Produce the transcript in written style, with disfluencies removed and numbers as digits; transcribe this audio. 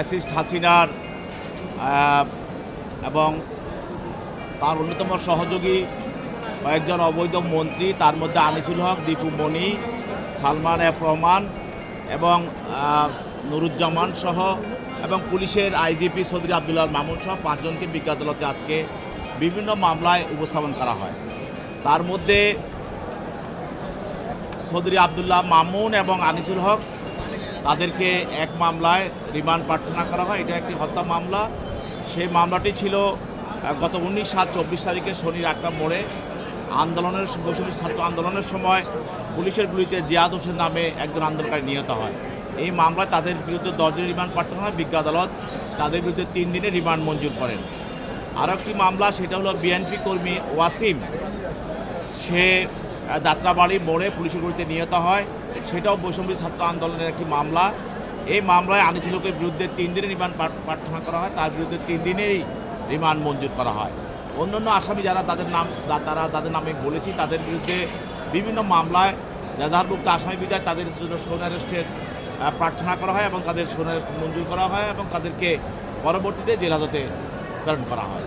Fascist হাসিনার এবং তার অন্যতম সহযোগী কয়েকজন অবৈধ মন্ত্রী, তার মধ্যে আনিসুল হক, দীপু মনি, সালমান এফ রহমান এবং নুরুজ্জামান সহ এবং পুলিশের আইজিপি চৌধুরী আবদুল্লাহ মামুন সহ 5 জনকে বিজ্ঞ আদালতে আজকে বিভিন্ন মামলায় উপস্থাপন করা হয়। তার মধ্যে চৌধুরী আবদুল্লাহ মামুন এবং আনিসুল হক তাদেরকে এক মামলায় রিমান্ড প্রার্থনা করা হয়। এটা একটি হত্যা মামলা। সেই মামলাটি ছিল গত 19/7/24 তারিখে শনির একটা মোড়ে আন্দোলনের বৈষম্য ছাত্র আন্দোলনের সময় পুলিশের গুলিতে জিয়াদ হোসেন নামে একজন আন্দোলনকারী নিহত হয়। এই মামলায় তাদের বিরুদ্ধে 10 দিনের রিমান্ড প্রার্থনা হয়। বিজ্ঞ আদালত তাদের বিরুদ্ধে 3 দিনের রিমান্ড মঞ্জুর করেন। আরও একটি মামলা, সেটা হলো বিএনপি কর্মী ওয়াসিম, সে যাত্রাবাড়ি মোড়ে পুলিশের গুলিতে নিহত হয়। সেটাও বৈষম্য ছাত্র আন্দোলনের একটি মামলা। এই মামলায় আনিসুল হকের বিরুদ্ধে 3 দিনের রিমান্ড প্রার্থনা করা হয়, তার বিরুদ্ধে 3 দিনেরই রিমান্ড মঞ্জুর করা হয়। অন্যান্য আসামি যাদের নামে বলেছি, তাদের বিরুদ্ধে বিভিন্ন মামলায় রেজাহারভুক্ত আসামি বিদায় তাদের জন্য সৌন অ্যারেস্টের প্রার্থনা করা হয় এবং তাদের সৌন অ্যারেস্ট মঞ্জুর করা হয় এবং তাদেরকে পরবর্তীতে জেল হাজতে প্রেরণ করা হয়।